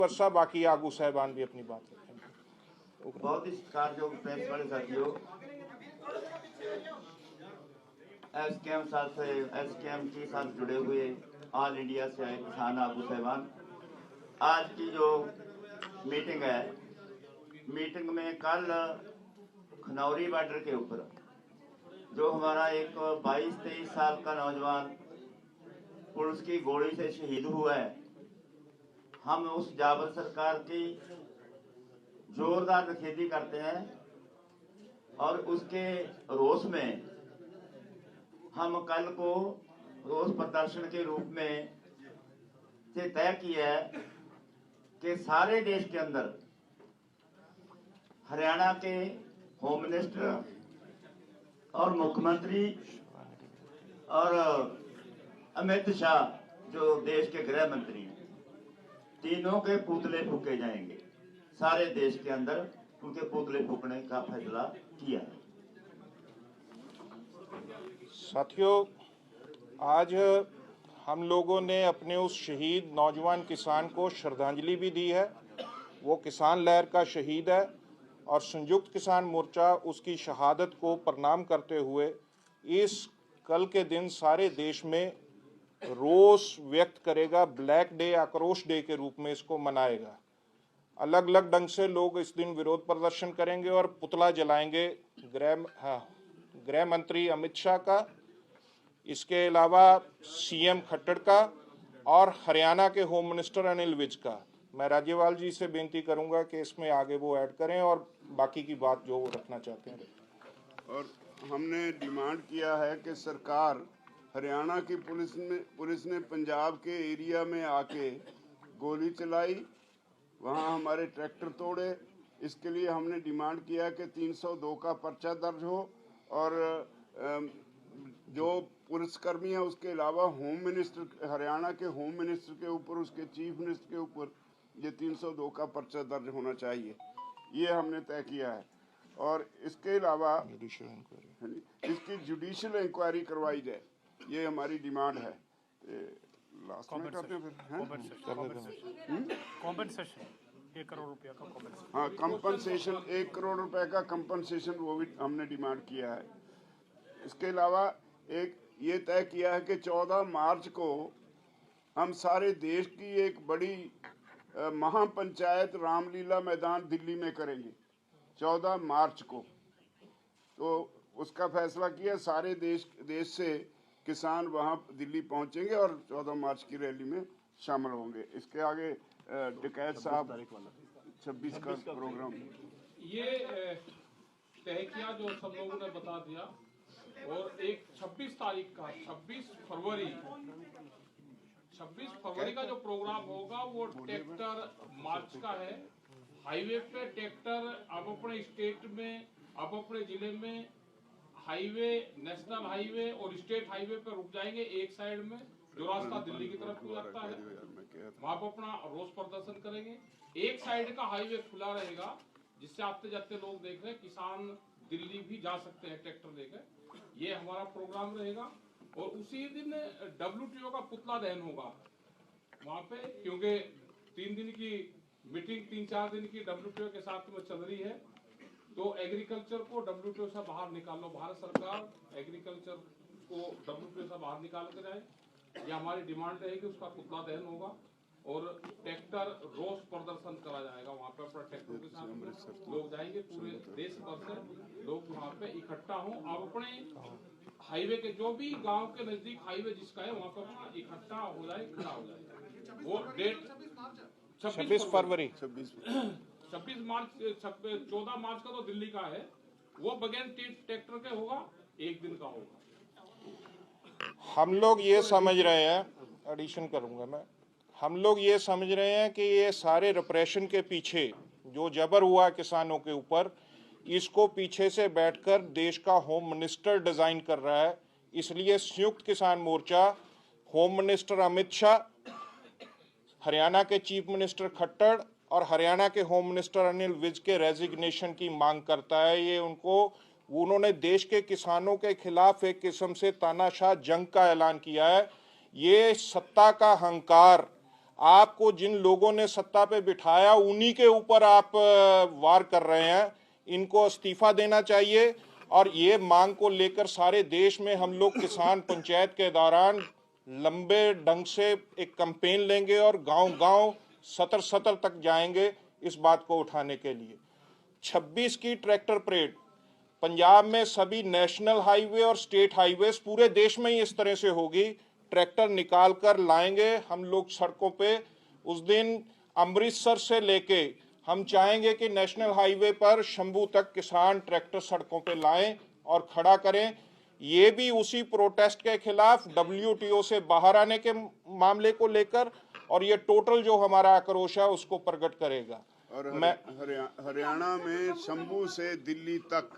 वर्षा बाकी आगू साहबान भी अपनी बात रखेंगे। बहुत ही सत्कारयोग प्रेस वाले साथियों, एसकेएम के साथ जुड़े हुए ऑल इंडिया से आए किसान आगू साहबान, आज की जो मीटिंग है, मीटिंग में कल खनौरी बॉर्डर के ऊपर जो हमारा एक 22-23 साल का नौजवान पुलिस की गोली से शहीद हुआ है, हम उस जाबर सरकार की जोरदार निखेधी करते हैं और उसके रोष में हम कल को रोष प्रदर्शन के रूप में से तय किया है कि सारे देश के अंदर हरियाणा के होम मिनिस्टर और मुख्यमंत्री और अमित शाह जो देश के गृह मंत्री हैं, तीनों के पुतले फूके जाएंगे। सारे देश के अंदर उनके पुतले फूकने का फैसला किया है। साथियों, आज हम लोगों ने अपने उस शहीद नौजवान किसान को श्रद्धांजलि भी दी है। वो किसान लहर का शहीद है और संयुक्त किसान मोर्चा उसकी शहादत को प्रणाम करते हुए इस कल के दिन सारे देश में रोष व्यक्त करेगा। ब्लैक डे, आक्रोश डे के रूप में इसको मनाएगा। अलग अलग ढंग से लोग इस दिन विरोध प्रदर्शन करेंगे और पुतला जलाएंगे गृह मंत्री अमित शाह का, इसके अलावा सीएम खट्टर का और हरियाणा के होम मिनिस्टर अनिल विज का। मैं राज्यपाल जी से बेनती करूंगा कि इसमें आगे वो ऐड करें और बाकी की बात जो वो रखना चाहते हैं। और हमने डिमांड किया है कि सरकार, हरियाणा की पुलिस ने पंजाब के एरिया में आके गोली चलाई, वहाँ हमारे ट्रैक्टर तोड़े। इसके लिए हमने डिमांड किया कि 302 का पर्चा दर्ज हो और जो पुलिसकर्मी है उसके अलावा होम मिनिस्टर, हरियाणा के होम मिनिस्टर के ऊपर, उसके चीफ मिनिस्टर के ऊपर ये 302 का पर्चा दर्ज होना चाहिए। ये हमने तय किया है। और इसके अलावा इसकी जुडिशियल इंक्वायरी करवाई जाए, ये हमारी डिमांड है। लास्ट में करते हैं फिर कॉम्पेंसेशन 1 करोड़ रुपया का कॉम्पेंसेशन। हाँ, कंपनसेशन 1 करोड़ रुपए का कंपनसेशन, वो भी हमने डिमांड किया है। इसके अलावा एक ये तय किया है कि 14 मार्च को हम सारे देश की एक बड़ी महापंचायत रामलीला मैदान दिल्ली में करेंगे 14 मार्च को। तो उसका फैसला किया, सारे देश से किसान वहाँ दिल्ली पहुँचेंगे और 14 मार्च की रैली में शामिल होंगे। इसके आगे डकैत साहब 26 का प्रोग्राम ये तय किया जो सब लोगों ने बता दिया। और एक 26 तारीख का 26 फरवरी का जो प्रोग्राम होगा वो ट्रैक्टर मार्च का है। हाईवे पे ट्रैक्टर अब अपने स्टेट में, अब अपने जिले में हाईवे, नेशनल हाईवे और स्टेट हाईवे पे रुक जाएंगे एक साइड में, जो रास्ता दिल्ली की तरफ को जाता है, वहां पर अपना रोष प्रदर्शन करेंगे। एक साइड का हाईवे खुला रहेगा जिससे आते जाते लोग देख रहे हैं, किसान दिल्ली भी जा सकते हैं ट्रैक्टर लेकर। ये हमारा प्रोग्राम रहेगा। और उसी दिन WTO का पुतला दहन होगा वहां पे, क्योंकि 3 दिन की मीटिंग, 3-4 दिन की WTO के साथ में चल रही है। तो एग्रीकल्चर को WTO से बाहर निकालो, भारत सरकार एग्रीकल्चर को WTO से बाहर निकाल कर जाए, ये हमारी डिमांड रहेगी। उसका पुतला दहन होगा और ट्रैक्टर रोष प्रदर्शन करा जाएगा। वहाँ पे अपना ट्रैक्टर के साथ लोग जाएंगे, पूरे देश भर से लोग वहाँ पे इकट्ठा हों। अब अपने हाईवे के जो भी गांव के नजदीक हाईवे जिसका है वहाँ पे अपना इकट्ठा हो जाए, खड़ा हो जाए। वो डेट 26 फरवरी 26 मार्च 14 मार्च का तो दिल्ली का है, वो बगैर ट्रैक्टर के होगा, एक दिन का होगा। हम लोग ये समझ रहे हैं, एडिशन करूंगा मैं, हम लोग ये समझ रहे हैं कि ये सारे रिप्रेशन के पीछे जो जबर हुआ किसानों के ऊपर, इसको पीछे से बैठकर देश का होम मिनिस्टर डिजाइन कर रहा है। इसलिए संयुक्त किसान मोर्चा होम मिनिस्टर अमित शाह, हरियाणा के चीफ मिनिस्टर खट्टर और हरियाणा के होम मिनिस्टर अनिल विज के रेजिग्नेशन की मांग करता है। ये उन्होंने देश के किसानों के खिलाफ एक किस्म से तानाशाह जंग का ऐलान किया है। ये सत्ता का अहंकार आपको जिन लोगों ने सत्ता पे बिठाया उन्हीं के ऊपर आप वार कर रहे हैं। इनको इस्तीफा देना चाहिए। और ये मांग को लेकर सारे देश में हम लोग किसान पंचायत के दौरान लंबे ढंग से एक कैंपेन लेंगे और गांव-गांव सतर तक जाएंगे इस बात को उठाने के लिए। 26 की ट्रैक्टर परेड पंजाब में सभी नेशनल हाईवे और स्टेट हाईवे पूरे देश में ही इस तरह से होगी। ट्रैक्टर निकाल कर लाएंगे हम लोग सड़कों पे। उस दिन अमृतसर से लेके हम चाहेंगे कि नेशनल हाईवे पर शंभू तक किसान ट्रैक्टर सड़कों पे लाएं और खड़ा करें। ये भी उसी प्रोटेस्ट के खिलाफ WTO से बाहर आने के मामले को लेकर, और ये टोटल जो हमारा आक्रोश है उसको प्रकट करेगा। और हरियाणा में शंभू से दिल्ली तक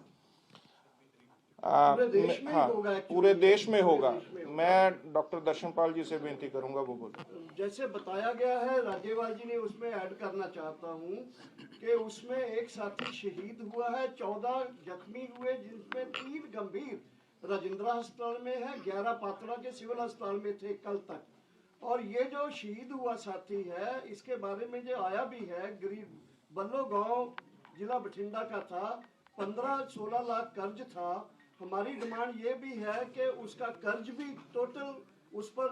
पूरे देश में होगा। मैं डॉक्टर दर्शनपाल जी से बेनती करूंगा वो बोले। जैसे बताया गया है, राज्यपाल जी ने उसमें ऐड करना चाहता हूं कि उसमें एक साथी शहीद हुआ है, 14 जख्मी हुए, जिसमें 3 गंभीर राजेंद्रा अस्पताल में है, 11 पात्रा के सिविल अस्पताल में थे कल तक। और ये जो शहीद हुआ साथी है, इसके बारे में जो आया भी है, गरीब बल्लो गांव जिला बठिंडा का था, 15-16 लाख कर्ज था। हमारी डिमांड ये भी है कि उसका कर्ज भी टोटल उस पर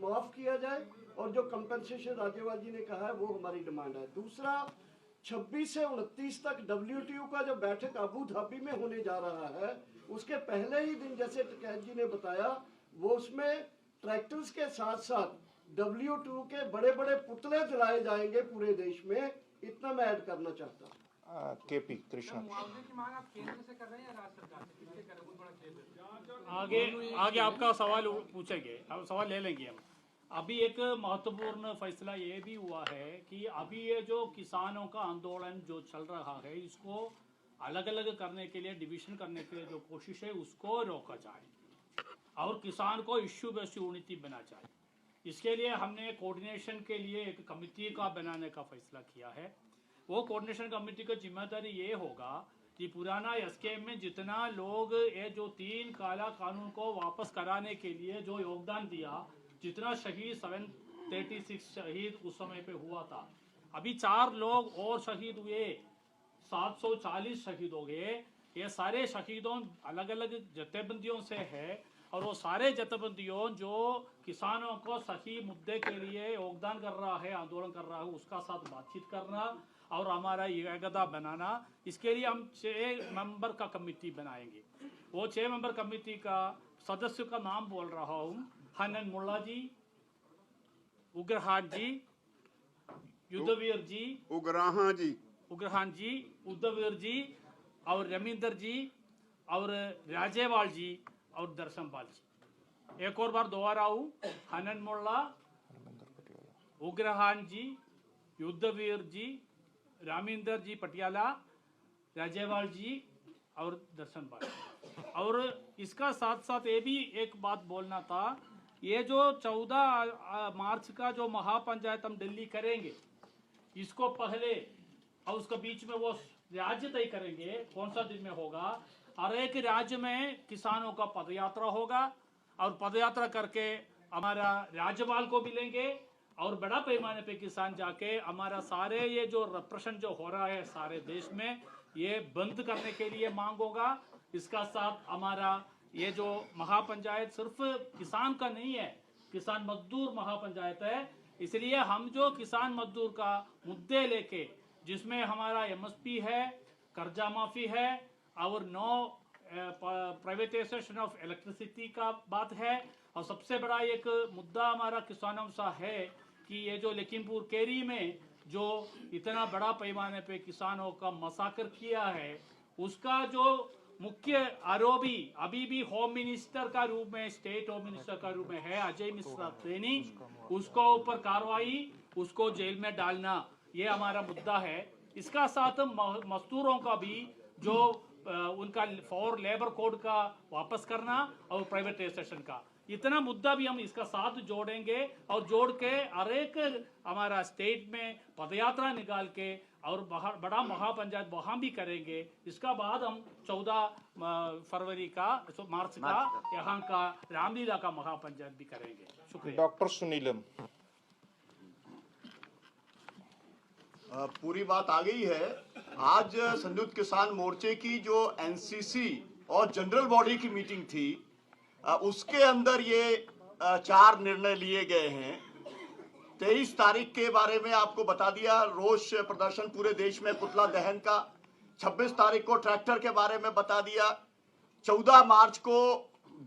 माफ किया जाए, और जो कंपनसेशन राज्यपाल जी ने कहा है वो हमारी डिमांड है। दूसरा, 26 से 29 तक WTO का जो बैठक अबू धाबी में होने जा रहा है, उसके पहले ही दिन जैसे टिकैत जी ने बताया, वो उसमें ट्रैक्टर्स के साथ साथ WTO के बड़े बड़े पुतले जलाए जाएंगे पूरे देश में। इतना मैं ऐड करना चाहता हूँ। KP कृष्णा। आगे आपका सवाल पूछेंगे, हम सवाल ले लेंगे हम। अभी एक महत्वपूर्ण फैसला ये भी हुआ है कि अभी ये जो किसानों का आंदोलन जो चल रहा है, इसको अलग अलग करने के लिए, डिवीजन करने के लिए जो कोशिश है उसको रोका जाए और किसान को इश्यू बेस्ड यूनिटी बना जाए। इसके लिए हमने कोऑर्डिनेशन के लिए एक कमेटी का बनाने का फैसला किया है। वो कोऑर्डिनेशन कमेटी का जिम्मेदारी ये होगा कि पुराना SKM में जितना लोग ये जो 3 काला कानून को वापस कराने के लिए जो योगदान दिया, जितना शहीद 736 शहीद उस समय पे हुआ था, अभी 4 लोग और शहीद हुए, 740 शहीद हो गए। ये सारे शहीदों अलग अलग जथेबंदियों से है, और वो सारे जथेबंदियों जो किसानों को सही मुद्दे के लिए योगदान कर रहा है, आंदोलन कर रहा है, उसका साथ बातचीत करना और हमारा एकता बनाना। इसके लिए हम 6 मेंबर का कमेटी बनाएंगे। वो 6 मेंबर कमेटी का सदस्य का नाम बोल रहा हूँ। हनन मुल्ला जी, उग्रहान जी, युद्धवीर जी, उग्रहान जी, उद्धवीर जी और रमिंदर जी और राजेवाल जी और दर्शनपाल जी। एक और बार दोहराऊं, हनन मुल्ला, उग्रहान जी, युद्धवीर जी, रामिंदर जी पटियाला, राजेवाल जी और दर्शनपाल। और इसका साथ साथ ये भी एक बात बोलना था, ये जो 14 मार्च का जो महापंचायत हम दिल्ली करेंगे, इसको पहले और उसके बीच में वो राज्य तय करेंगे कौन सा दिन में होगा। हर एक राज्य में किसानों का पदयात्रा होगा और पदयात्रा करके हमारा राज्यपाल को मिलेंगे और बड़ा पैमाने पे किसान जाके हमारा सारे ये जो रिप्रेशन जो हो रहा है सारे देश में, ये बंद करने के लिए मांग होगा। इसका साथ हमारा ये जो महापंचायत सिर्फ किसान का नहीं है, किसान मजदूर महापंचायत है। इसलिए हम जो किसान मजदूर का मुद्दे लेके, जिसमें हमारा MSP है, कर्जा माफी है और नो प्राइवेटाइजेशन ऑफ इलेक्ट्रिसिटी का बात है, और सबसे बड़ा एक मुद्दा हमारा किसानों सा है कि ये जो लखीमपुर केरी में जो इतना बड़ा पैमाने पे किसानों का मसाकर किया है, उसका जो मुख्य आरोपी अभी भी होम मिनिस्टर का रूप में, स्टेट होम मिनिस्टर का रूप में है, अजय मिश्रा सैनी, उसको ऊपर कार्रवाई, उसको जेल में डालना, ये हमारा मुद्दा है। इसका साथ मजदूरों का भी जो उनका फॉर लेबर कोड का वापस करना और प्राइवेटाइजेशन का, इतना मुद्दा भी हम इसका साथ जोड़ेंगे और जोड़ के हर एक हमारा स्टेट में पदयात्रा निकाल के और बड़ा महापंचायत वहां भी करेंगे। इसका बाद हम 14 फरवरी का, मार्च का यहाँ का रामलीला का महापंचायत भी करेंगे। शुक्रिया। डॉक्टर सुनीलम। पूरी बात आ गई है। आज संयुक्त किसान मोर्चे की जो एनसीसी और जनरल बॉडी की मीटिंग थी, उसके अंदर ये 4 निर्णय लिए गए हैं। 23 तारीख के बारे में आपको बता दिया, रोष प्रदर्शन पूरे देश में, पुतला दहन का। 26 तारीख को ट्रैक्टर के बारे में बता दिया। 14 मार्च को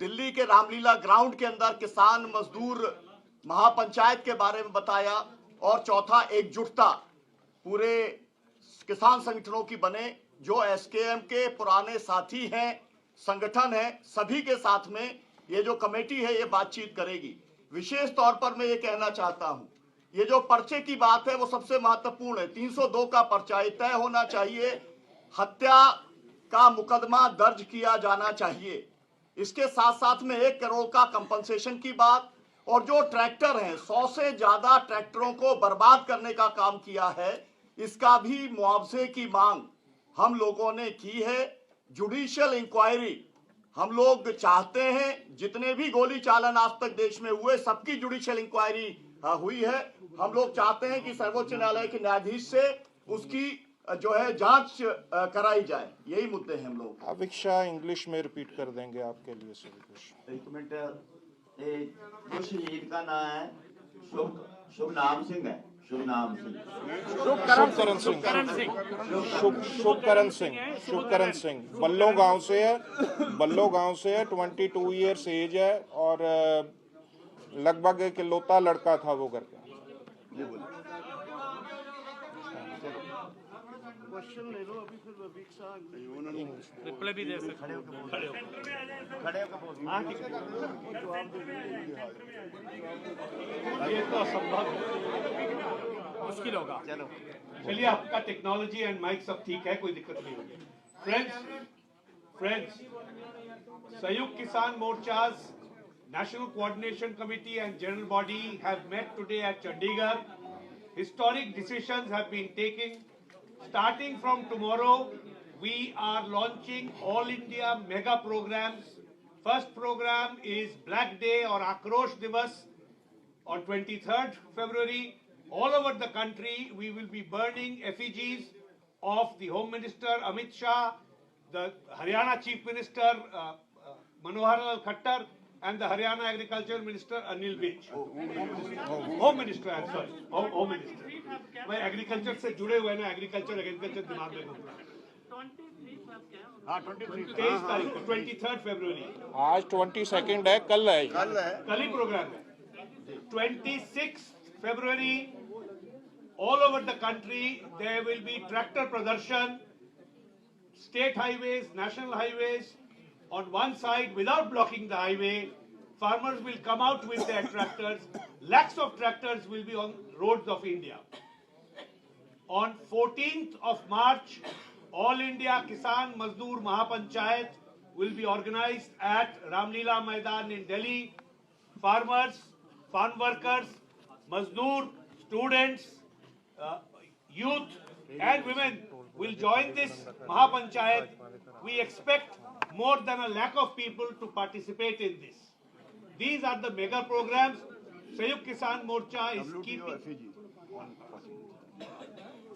दिल्ली के रामलीला ग्राउंड के अंदर किसान मजदूर महापंचायत के बारे में बताया। और चौथा, एकजुटता पूरे किसान संगठनों की बने, जो एसकेएम के पुराने साथी हैं, संगठन है, सभी के साथ में ये जो कमेटी है ये बातचीत करेगी। विशेष तौर पर मैं ये कहना चाहता हूं, ये जो पर्चे की बात है वो सबसे महत्वपूर्ण है। 302 का पर्चा तय होना चाहिए, हत्या का मुकदमा दर्ज किया जाना चाहिए। इसके साथ साथ में 1 करोड़ का कंपनसेशन की बात, और जो ट्रैक्टर हैं 100 से ज्यादा ट्रैक्टरों को बर्बाद करने का काम किया है, इसका भी मुआवजे की मांग हम लोगों ने की है। जुडिशियल इंक्वायरी हम लोग चाहते हैं, जितने भी गोली चालन आज तक देश में हुए सबकी जुडिशियल इंक्वायरी हुई है। हम लोग चाहते हैं कि सर्वोच्च न्यायालय के न्यायाधीश से उसकी जो है जांच कराई जाए। यही मुद्दे हैं हम लोग। अभिक शाह इंग्लिश में रिपीट कर देंगे आपके लिए सभी कुछ। एक मिनट, जो शहीद का नाम है शुभनाम सिंह है। शुभनाम सिंह, शुभकरण सिंह, शुभकरण सिंह बल्लो गांव से है। बल्लो गांव से है, 22 ईयर्स एज है और लगभग एक इकलौता लड़का था वो घर का। क्वेश्चन ले लो अभी, फिर अभिक साहब रिप्लाई भी दे सकते खड़े होकर बोल। हाँ, ठीक है। ये तो असंभव मुश्किल होगा। चलो, चलिए, आपका टेक्नोलॉजी एंड माइक सब ठीक है, कोई दिक्कत नहीं होगी। फ्रेंड्स, संयुक्त किसान मोर्चा's National Coordination Committee and General Body have met today at Chandigarh. Historic decisions have been taken. Starting from tomorrow, we are launching all India mega programs. First program is Black Day or Akrosh Divas on 23rd February. All over the country, we will be burning effigies of the Home Minister Amit Shah, the Haryana Chief Minister Manohar Lal Khattar, and the Haryana Agriculture Minister Anil Vij. Home Minister, I'm sorry. Home Minister. मैं agriculture से जुड़े हुए ना, agriculture दिमाग में घूम रहा है। हाँ 23 23 तारीख को 23rd February, आज 22nd है, कल है। कल ही प्रोग्राम है। 26th February, all over the country there will be tractor pradarshan, state highways, national highways. On one side, without blocking the highway, farmers will come out with their tractors. Lakhs of tractors will be on roads of India. On 14th of March, All India Kisan Mazdoor Mahapanchayat will be organized at Ramlila Maidan in Delhi. Farmers, farm workers, Mazdoor, students, youth and women will join this Mahapanchayat. We expect more than 1 lakh of people to participate in this. These are the mega programs. Sayuk Kisan Morcha is keeping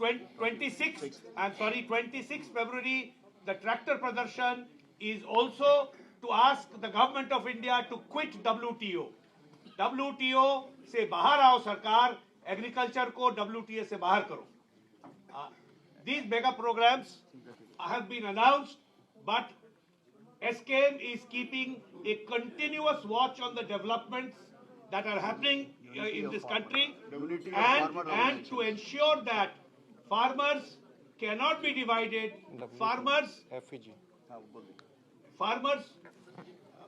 26 February, the tractor pradarshan is also to ask the government of India to quit WTO. WTO से बाहर आओ सरकार, agriculture को WTO से बाहर करो. These mega programs have been announced, but SKM is keeping a continuous watch on the developments that are happening in this country, and to ensure that farmers cannot be divided. Farmers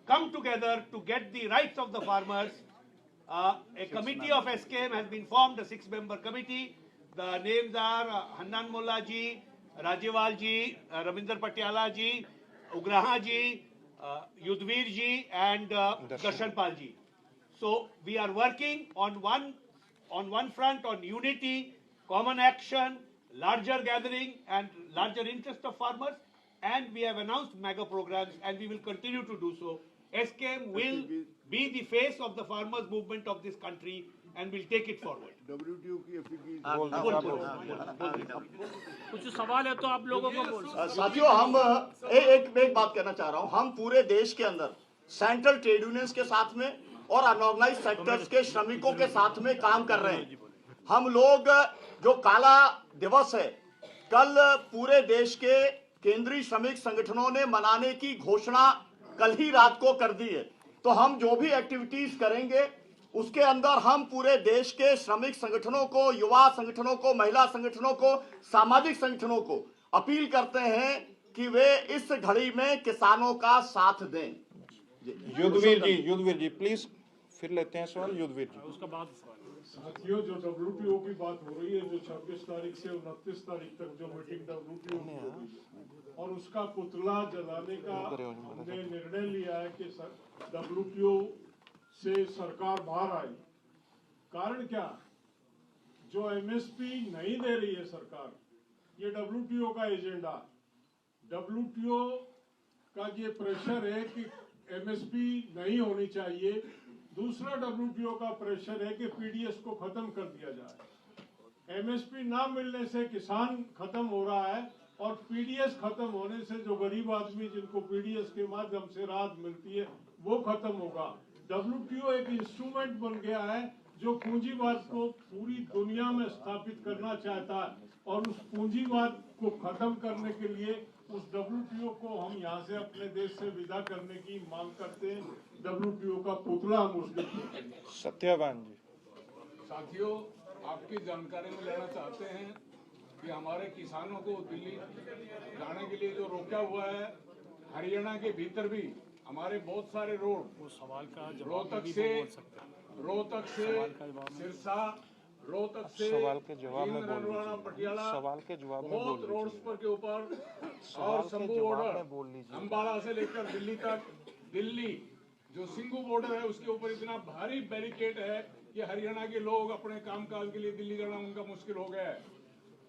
come together to get the rights of the farmers. A committee of SKM has been formed, a 6-member committee. The names are Hannan Mullah ji, Rajewal ji, Ravinder Patiala ji, Ugraha ji, Yudhvir ji, and Darshan Pal ji. So we are working on one front on unity, common action, larger gathering, and larger interest of farmers. And we have announced mega programs, and we will continue to do so. SKM will be the face of the farmers' movement of this country, and we'll take it forward. WTO की एफिकी कुछ सवाल है तो आप लोगों को बोल साथियों, हम एक बात कहना चाह रहा हूं। हम पूरे देश के अंदर सेंट्रल ट्रेड यूनियंस के साथ में और अनऑर्गेनाइज सेक्टर्स के श्रमिकों के साथ में काम कर रहे हैं। हम लोग जो काला दिवस है, कल पूरे देश के केंद्रीय श्रमिक संगठनों ने मनाने की घोषणा कल ही रात को कर दी है। तो हम जो भी एक्टिविटीज करेंगे उसके अंदर हम पूरे देश के श्रमिक संगठनों को, युवा संगठनों को, महिला संगठनों को, सामाजिक संगठनों को अपील करते हैं कि वे इस घड़ी में किसानों का साथ दें। युद्धवीर जी प्लीज फिर लेते हैं सवाल। युद्धवीर जी, उसका बाद सवाल। साथियों, जो WTO की बात हो रही है, जो 26 तारीख से 29 तारीख तक जो मीटिंग WTO की हो रही है और उसका पुतला जलाने का हमने निर्णय लिया है कि WTO से सरकार बाहर आई। कारण क्या? जो MSP नहीं दे रही है सरकार, ये WTO का एजेंडा। WTO का ये प्रेशर है कि MSP नहीं होनी चाहिए। दूसरा WTO का प्रेशर है कि PDS को खत्म कर दिया जाए। MSP ना मिलने से किसान खत्म हो रहा है और PDS खत्म होने से जो गरीब आदमी जिनको PDS के माध्यम से राहत मिलती है वो खत्म होगा। WTO एक इंस्ट्रूमेंट बन गया है जो पूंजीवाद को पूरी दुनिया में स्थापित करना चाहता है और उस पूंजीवाद को खत्म करने के लिए उस WTO को हम यहाँ से अपने देश से विदा करने की मांग करते हैं। WTO का पुतला हम उसके सत्यवान जी। साथियों, आपकी जानकारी में लेना चाहते हैं कि हमारे किसानों को दिल्ली जाने के लिए जो रोका हुआ है, हरियाणा के भीतर भी हमारे बहुत सारे रोड, वो सवाल का जवाब रोहतक भी से बोल सकते हैं। रोहतक से सिरसा, रोहतक से सवाल के जवाब में बोल रनवाड़ा, लीजिए। पटियाला, सवाल के जवाब में बहुत बोल रोड्स लीजिए। पर के ऊपर सवाल और के शंभू जवाब बॉर्डर, में बोल लीजिए। अम्बाला से लेकर दिल्ली तक, दिल्ली जो सिंघू बॉर्डर है उसके ऊपर इतना भारी बैरिकेड है कि हरियाणा के लोग अपने कामकाज के लिए दिल्ली जाना उनका मुश्किल हो गया है।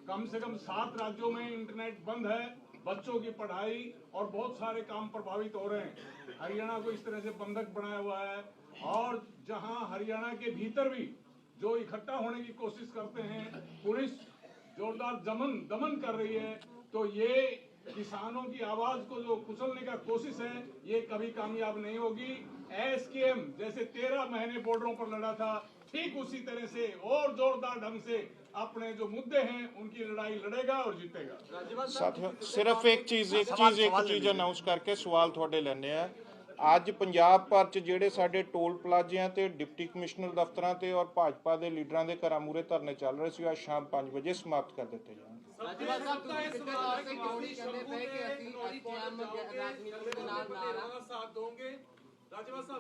कम से कम 7 राज्यों में इंटरनेट बंद है, बच्चों की पढ़ाई और बहुत सारे काम प्रभावित हो रहे हैं। हरियाणा को इस तरह से बंधक बनाया हुआ है और जहां हरियाणा के भीतर भी जो इकट्ठा होने की कोशिश करते हैं, पुलिस जोरदार दमन कर रही है। तो ये किसानों की आवाज को जो कुचलने का कोशिश है, ये कभी कामयाब नहीं होगी। SKM जैसे 13 महीने बॉर्डरों पर लड़ा था, ठीक उसी तरह से और जोरदार ढंग से अपने जो मुद्दे हैं उनकी लड़ाई लड़ेगा और जीतेगा। साथियों, सिर्फ एक चीज अनाउंस करके सवाल थोड़े लेने हैं। ਅੱਜ ਪੰਜਾਬ ਭਰ 'ਚ ਜਿਹੜੇ ਸਾਡੇ ਟੋਲ ਪਲਾਜ਼ਿਆਂ ਤੇ ਡਿਪਟੀ ਕਮਿਸ਼ਨਰ ਦਫ਼ਤਰਾਂ ਤੇ ਔਰ ਭਾਜਪਾ ਦੇ ਲੀਡਰਾਂ ਦੇ ਘਰਾਂ ਮੂਹਰੇ ਧਰਨੇ ਚੱਲ ਰਹੇ ਸੀ, ਅੱਜ ਸ਼ਾਮ 5 ਵਜੇ ਸਮਾਪਤ ਕਰ ਦਿੱਤੇ ਜਾਣਗੇ। ਰਾਜਵਾ ਸਾਹਿਬ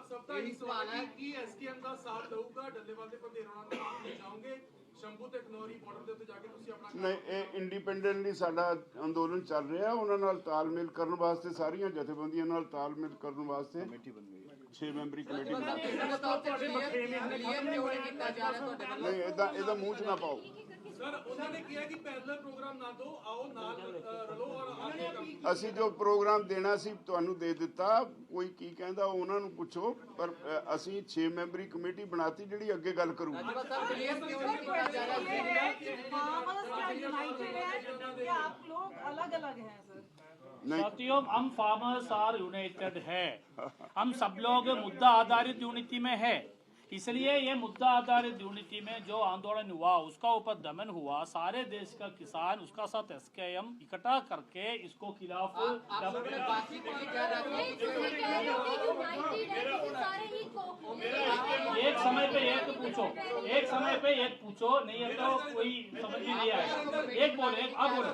ਸਭ ਦਾ ਇਹੀ ਸਵਾਲ ਹੈ ਕਿ SKM ਦਾ ਸਾਥ ਦਊਗਾ ਡੱਲੇਵਾਲ ਦੇ ਪੰਧੇਰਾਂ ਨਾਲ ਜਾਓਗੇ ਸ਼ੰਭੂ ਤੇ ਖਨੌਰੀ ਬਾਰਡਰ ਦੇ ਉੱਤੇ ਜਾ ਕੇ ਤੁਸੀਂ ਆਪਣਾ ਨਹੀਂ, ਇਹ ਇੰਡੀਪੈਂਡੈਂਟਲੀ ਸਾਡਾ ਅੰਦੋਲਨ ਚੱਲ ਰਿਹਾ। ਉਹਨਾਂ ਨਾਲ ਤਾਲਮੇਲ ਕਰਨ ਵਾਸਤੇ, ਸਾਰੀਆਂ ਜਥੇਬੰਦੀਆਂ ਨਾਲ ਤਾਲਮੇਲ ਕਰਨ ਵਾਸਤੇ ਕਮੇਟੀ ਬਣ ਗਈ ਹੈ, 6 ਮੈਂਬਰੀ ਕਮੇਟੀ ਬਣ ਗਈ। ਨਹੀਂ, ਇਹਦਾ ਮੂੰਹ 'ਚ ਨਾ ਪਾਓ। ਸਰ ਉਹਨਾਂ ਨੇ ਕਿਹਾ ਕਿ ਪੈਰਲਲ ਪ੍ਰੋਗਰਾਮ ਨਾ ਦਿਓ, ਆਓ ਨਾਲ ਰਲੋ ਔਰ ਆਗੇ ਕੰਮ। ਅਸੀਂ ਜੋ ਪ੍ਰੋਗਰਾਮ ਦੇਣਾ ਸੀ ਤੁਹਾਨੂੰ ਦੇ ਦਿੱਤਾ। ਕੋਈ ਕੀ ਕਹਿੰਦਾ ਉਹਨਾਂ ਨੂੰ ਪੁੱਛੋ, ਪਰ ਅਸੀਂ 6 ਮੈਂਬਰੀ ਕਮੇਟੀ ਬਣਾਤੀ ਜਿਹੜੀ ਅੱਗੇ ਗੱਲ ਕਰੂਗੀ। साथियों, हम फार्मर्स आर यूनाइटेड है। हम सब लोग मुद्दा आधारित यूनिटी में है, इसलिए ये मुद्दा आधारित यूनिटी में जो आंदोलन हुआ उसका ऊपर दमन हुआ, सारे देश का किसान उसका साथ SKM इकट्ठा करके इसको खिलाफ एक समय पे एक पूछो, नहीं है तो कोई समझ ही नहीं आएगा। एक बोलो, एक आप बोलो।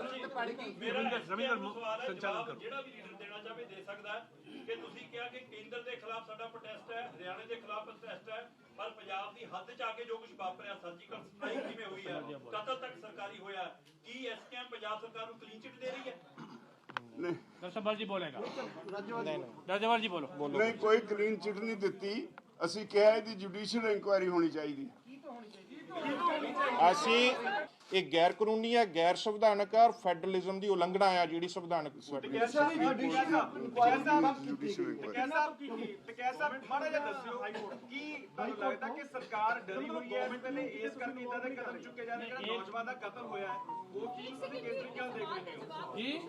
ਜਿਹੜਾ ਵੀ ਲੀਡਰ ਦੇਣਾ ਚਾਹੇ ਦੇ ਸਕਦਾ ਹੈ ਕਿ ਤੁਸੀਂ ਕਿਹਾ ਕਿ ਕੇਂਦਰ ਦੇ ਖਿਲਾਫ ਸਾਡਾ ਪ੍ਰੋਟੈਸਟ ਹੈ, ਹਰਿਆਣਾ ਦੇ ਖਿਲਾਫ ਪ੍ਰੋਟੈਸਟ ਹੈ, ਪਰ ਪੰਜਾਬ ਦੀ ਹੱਦ 'ਚ ਆ ਕੇ ਜੋ ਕੁਝ ਵਾਪਰਿਆ, ਸਰਜੀਕਲ ਸਟ੍ਰਾਈਕ ਕਿਵੇਂ ਹੋਈ ਹੈ, ਕਤਲ ਤੱਕ ਸਰਕਾਰੀ ਹੋਇਆ, ਕੀ SKM ਪੰਜਾਬ ਸਰਕਾਰ ਨੂੰ ਕਲੀਨ ਚਿੱਟ ਦੇ ਰਹੀ ਹੈ? दर्शनपाल जी बोलेगा। राजेवाल जी बोलो। ਨਹੀਂ, ਕੋਈ ਕਲੀਨ ਚਿੱਟ ਨਹੀਂ ਦਿੱਤੀ। ਅਸੀਂ ਕਿਹਾ ਇਹਦੀ ਜੁਡੀਸ਼ੀਅਲ ਇਨਕੁਆਇਰੀ ਹੋਣੀ ਚਾਹੀਦੀ। ਅਸੀਂ ਇਹ ਗੈਰ ਕਾਨੂੰਨੀ ਹੈ, ਗੈਰ ਸੰਵਿਧਾਨਕ ਹੈ ਔਰ ਫੈਡਰਲਿਜ਼ਮ ਦੀ ਉਲੰਘਣਾ ਹੈ ਜਿਹੜੀ ਸੰਵਿਧਾਨਕ ਮਾੜਾ ਜਿਹਾ ਦੱਸਿਓ ਕੀ ਤੁਹਾਨੂੰ ਲੱਗਦਾ ਕਿ ਸਰਕਾਰ ਡਰੀ ਹੋਈ ਹੈ ਇਸ ਵੇਲੇ ਇਸ ਕਰਕੇ ਇਦਾਂ ਦੇ ਕਦਮ ਚੁੱਕੇ ਜਾ ਰਹੇ ਜਿਹੜਾ ਨੌਜਵਾਨ ਦਾ ਕਤਲ ਹੋਇਆ ਹੈ ਉਹ ਚੀਜ਼ ਤੁਸੀਂ ਕਿਸ ਤਰੀਕੇ ਨਾਲ ਦੇਖ ਰਹੇ ਹੋ ਜੀ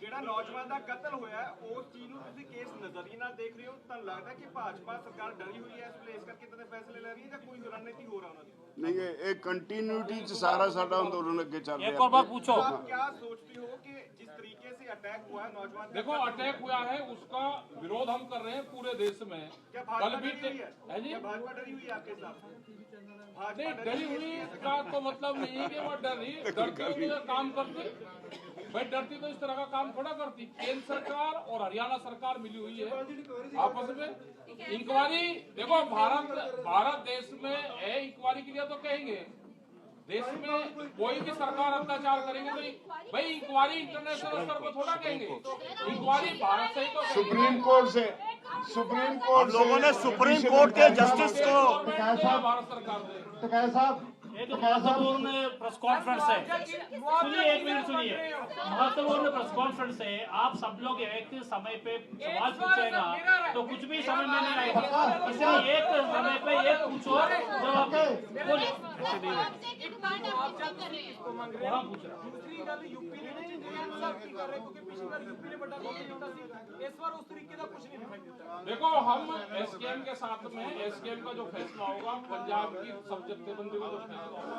ਜਿਹੜਾ ਨੌਜਵਾਨ ਦਾ ਕਤਲ ਹੋਇਆ ਹੈ ਉਸ ਚੀਜ਼ ਨੂੰ ਤੁਸੀਂ ਕਿਸ ਨਜ਼ਰੀਏ ਨਾਲ ਦੇਖ ਰਹੇ ਹੋ ਤੁਹਾਨੂੰ ਲੱਗਦਾ ਕਿ ਭਾਜਪਾ ਸਰਕਾਰ ਡਰੀ ਹੋਈ ਹੈ ਇਸ ਵੇਲੇ ਇਸ ਕਰਕੇ ਇਦਾਂ ਦੇ ਫੈਸਲੇ ਲੈ ਰਹੀ ਹੈ ਜਾਂ ਕੋਈ ਰਣਨੀਤੀ ਹੋਰ ਹੈ ਉਹਨਾਂ ਦੀ नहीं ये कंटिन्यूटी च सारा साडा अंदोलन अगे चल रहा है। एक और बात पूछो, आप क्या सोचते हो कि जिस तरीके से अटैक हुआ है नौजवान देखो अटैक हुआ है उसका विरोध हम कर रहे हैं पूरे देश में। क्या कल भाजपा भी डरी हुई है? है जी क्या भाजपा डरी हुई है आपके साथ? नहीं डरी हुई का तो मतलब नहीं है कि वो डरी डरती हुई तो काम करती भाई, डरती तो इस तरह का काम थोड़ा करती। केंद्र सरकार और हरियाणा सरकार मिली हुई है आपस में। इंक्वायरी देखो भारत देश में है, इंक्वायरी के लिए तो कहेंगे देश में कोई भी सरकार अत्याचार करेंगे तो भाई इंक्वायरी इंटरनेशनल स्तर पर थोड़ा कहेंगे, इंक्वायरी भारत से ही तो सुप्रीम कोर्ट से हम लोगों ने सुप्रीम कोर्ट के जस्टिस को भारत सरकार ने टकैत साहब एक महत्वपूर्ण प्रेस कॉन्फ्रेंस है, सुनिए एक मिनट सुनिए, महत्वपूर्ण प्रेस कॉन्फ्रेंस है। आप सब लोग एक समय पे सवाल पूछेगा तो कुछ भी समझ में नहीं आएगा, इसलिए एक समय पे एक पूछो जवाब बोलिए। वहाँ पूछ रहा दूसरी गल यूपी ने इंतजाम की कर रहे क्योंकि पिछली बार यूपी ने बड़ा वोट होता सी इस बार उस तरीके का कुछ नहीं दिखाई देता। देखो हम एसकेएम के साथ में एसकेएम का जो फैसला होगा पंजाब की सब जत्थेबंदी का जो फैसला होगा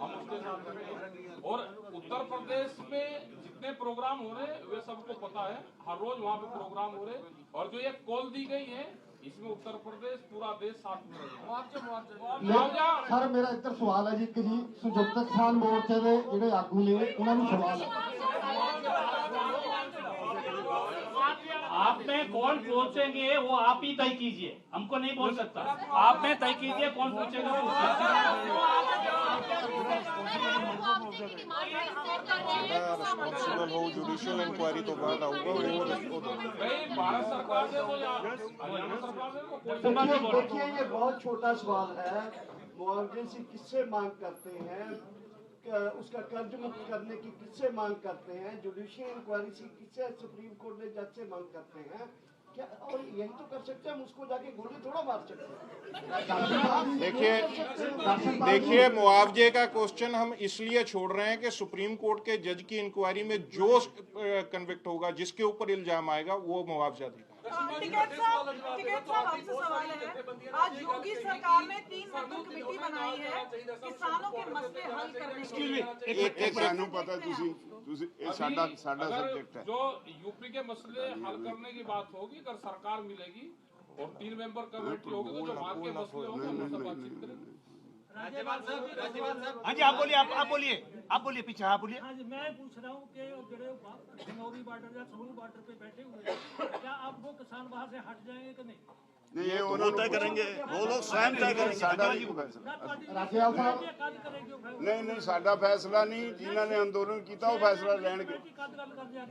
हम उसके साथ में हैं। और उत्तर प्रदेश में जितने प्रोग्राम हो रहे हैं वे सबको पता है, हर रोज वहाँ पे प्रोग्राम हो रहे हैं। और जो ये कॉल दी गई है इसमें उत्तर प्रदेश पूरा देश साथ में रहेगा। सर मेरा इधर सवाल है जी कि जी संयुक्त किसान मोर्चे के ਜਿਹੜੇ ਆਗੂ ਨੇ ਉਹਨਾਂ ਨੂੰ सवाल है आप में कौन पूछेंगे वो आप ही तय कीजिए, हमको नहीं बोल सकता। आप में तय कीजिए कौन पूछेगा। रिस्पॉन्सिबल हो जुडिशियल इंक्वायरी तो बाद आऊगा वो भारत सरकार से वो हरियाणा सरकार से देखिए ये बहुत छोटा सवाल है, मुआवजे से किससे मांग करते हैं, उसका कर्ज मुक्त करने की किससे मांग करते हैं, जुडिशियल इंक्वायरी से किससे सुप्रीम कोर्ट ने जज से मांग करते हैं क्या, और यही तो कर सकते हैं, हम उसको जाके गोली थोड़ा मार सकते हैं। देखिए मुआवजे का क्वेश्चन हम इसलिए छोड़ रहे हैं कि सुप्रीम कोर्ट के जज की इंक्वायरी में जो कन्विक्ट होगा, जिसके ऊपर इल्जाम आएगा वो मुआवजा देगा। टिकैत साहब आपसे सवाल है, आज योगी सरकार ने 3 मेंबर कमेटी बनाई है किसानों के मसले हल करने के लिए। सानू पता ਤੁਸੀਂ ਇਹ ਸਾਡਾ सब्जेक्ट है। जो यूपी के मसले हल करने की बात होगी, अगर सरकार मिलेगी और 3 मेंबर कमेटी होगी तो जो वहाँ के मसले होंगे हम उससे बातचीत करेंगे। हाँ जी आप बोलिए पीछे आप बोलिए। हाँ जी मैं पूछ रहा हूँ कि धनौरी बॉर्डर या संगरूर बॉर्डर पे बैठे हुए हैं, क्या अब वो किसान वहाँ से हट जाएंगे कि नहीं? नहीं ये वो तय करेंगे, वो लोग स्वयं तय करेंगे। साडा नहीं फैसला नहीं साडा फैसला नहीं, जिन्हों ने अंदोलन किया वो फैसला लैणगे,